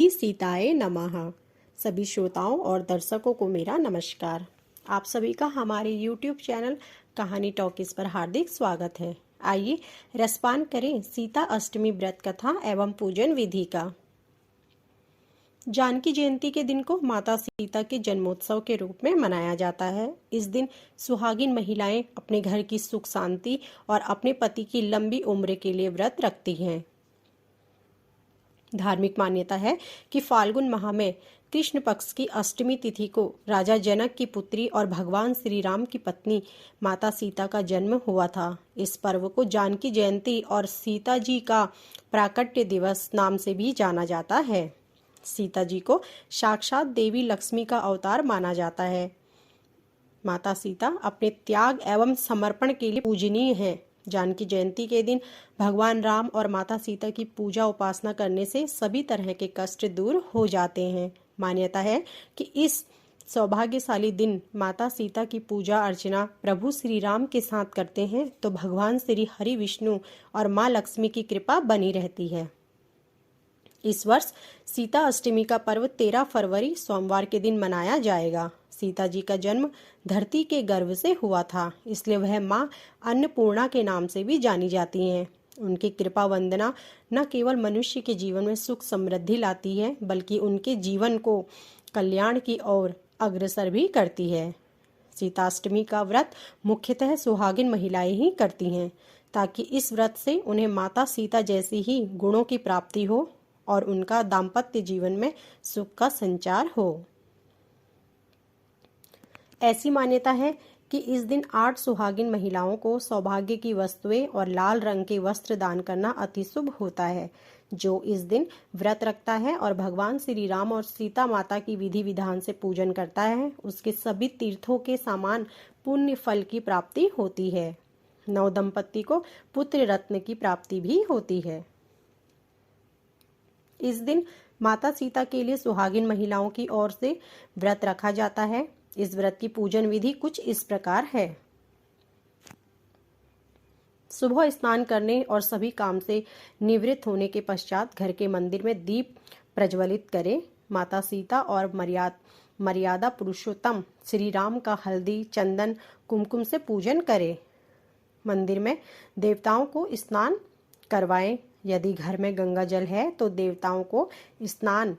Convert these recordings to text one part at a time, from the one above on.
सीताय नमः। सभी श्रोताओं और दर्शकों को मेरा नमस्कार। आप सभी का हमारे YouTube चैनल कहानी टॉकीज पर हार्दिक स्वागत है। आइए रसपान करें सीता अष्टमी व्रत कथा एवं पूजन विधि का। जानकी जयंती के दिन को माता सीता के जन्मोत्सव के रूप में मनाया जाता है। इस दिन सुहागिन महिलाएं अपने घर की सुख शांति और अपने पति की लंबी उम्र के लिए व्रत रखती हैं। धार्मिक मान्यता है कि फाल्गुन माह में कृष्ण पक्ष की अष्टमी तिथि को राजा जनक की पुत्री और भगवान श्री राम की पत्नी माता सीता का जन्म हुआ था। इस पर्व को जानकी जयंती और सीता जी का प्राकट्य दिवस नाम से भी जाना जाता है। सीता जी को साक्षात देवी लक्ष्मी का अवतार माना जाता है। माता सीता अपने त्याग एवं समर्पण के लिए पूजनीय है। जानकी जयंती के दिन भगवान राम और माता सीता की पूजा उपासना करने से सभी तरह के कष्ट दूर हो जाते हैं। मान्यता है कि इस सौभाग्यशाली दिन माता सीता की पूजा अर्चना प्रभु श्री राम के साथ करते हैं तो भगवान श्री हरि विष्णु और माँ लक्ष्मी की कृपा बनी रहती है। इस वर्ष सीता अष्टमी का पर्व 13 फरवरी सोमवार के दिन मनाया जाएगा। सीता जी का जन्म धरती के गर्भ से हुआ था, इसलिए वह माँ अन्नपूर्णा के नाम से भी जानी जाती हैं। उनकी कृपा वंदना न केवल मनुष्य के जीवन में सुख समृद्धि लाती है, बल्कि उनके जीवन को कल्याण की ओर अग्रसर भी करती है। सीताष्टमी का व्रत मुख्यतः सुहागिन महिलाएं ही करती हैं, ताकि इस व्रत से उन्हें माता सीता जैसी ही गुणों की प्राप्ति हो और उनका दाम्पत्य जीवन में सुख का संचार हो। ऐसी मान्यता है कि इस दिन 8 सुहागिन महिलाओं को सौभाग्य की वस्तुएं और लाल रंग के वस्त्र दान करना अति शुभ होता है। जो इस दिन व्रत रखता है और भगवान श्री राम और सीता माता की विधि विधान से पूजन करता है, उसके सभी तीर्थों के समान पुण्य फल की प्राप्ति होती है। नवदंपति को पुत्र रत्न की प्राप्ति भी होती है। इस दिन माता सीता के लिए सुहागिन महिलाओं की ओर से व्रत रखा जाता है। इस व्रत की पूजन विधि कुछ इस प्रकार है। सुबह स्नान करने और सभी काम से निवृत्त होने के पश्चात घर के मंदिर में दीप प्रज्वलित करें। माता सीता और मर्यादा पुरुषोत्तम श्री राम का हल्दी चंदन कुमकुम से पूजन करें। मंदिर में देवताओं को स्नान करवाएं। यदि घर में गंगा जल है तो देवताओं को स्नान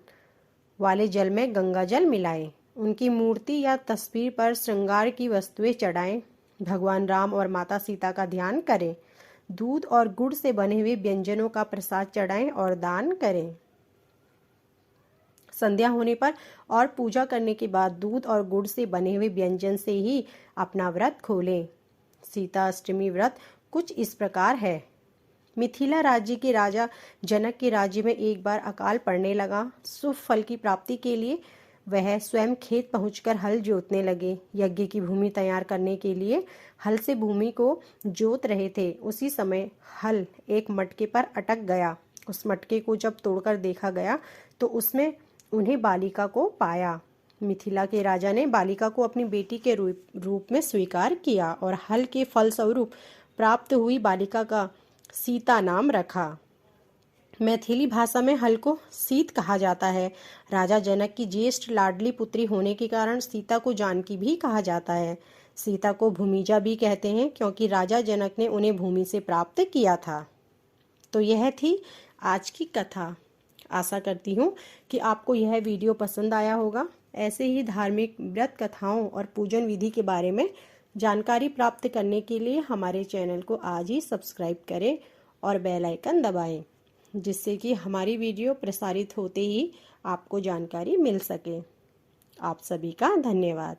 वाले जल में गंगा जल मिलाएं। उनकी मूर्ति या तस्वीर पर श्रृंगार की वस्तुएं चढ़ाएं। भगवान राम और माता सीता का ध्यान करें। दूध और गुड़ से बने हुए व्यंजनों का प्रसाद चढ़ाएं और दान करें। संध्या होने पर और पूजा करने के बाद दूध और गुड़ से बने हुए व्यंजन से ही अपना व्रत खोलें। सीता अष्टमी व्रत कुछ इस प्रकार है। मिथिला राज्य के राजा जनक के राज्य में एक बार अकाल पड़ने लगा। शुभ फल की प्राप्ति के लिए वह स्वयं खेत पहुंचकर हल जोतने लगे। यज्ञ की भूमि तैयार करने के लिए हल से भूमि को जोत रहे थे। उसी समय हल एक मटके पर अटक गया। उस मटके को जब तोड़कर देखा गया तो उसमें उन्हें बालिका को पाया। मिथिला के राजा ने बालिका को अपनी बेटी के रूप में स्वीकार किया और हल के फलस्वरूप प्राप्त हुई बालिका का सीता नाम रखा। मैथिली भाषा में हल को सीत कहा जाता है। राजा जनक की ज्येष्ठ लाडली पुत्री होने के कारण सीता को जानकी भी कहा जाता है। सीता को भूमिजा भी कहते हैं, क्योंकि राजा जनक ने उन्हें भूमि से प्राप्त किया था। तो यह थी आज की कथा। आशा करती हूँ कि आपको यह वीडियो पसंद आया होगा। ऐसे ही धार्मिक व्रत कथाओं और पूजन विधि के बारे में जानकारी प्राप्त करने के लिए हमारे चैनल को आज ही सब्सक्राइब करें और बेल आइकन दबाएं, जिससे कि हमारी वीडियो प्रसारित होते ही आपको जानकारी मिल सके। आप सभी का धन्यवाद।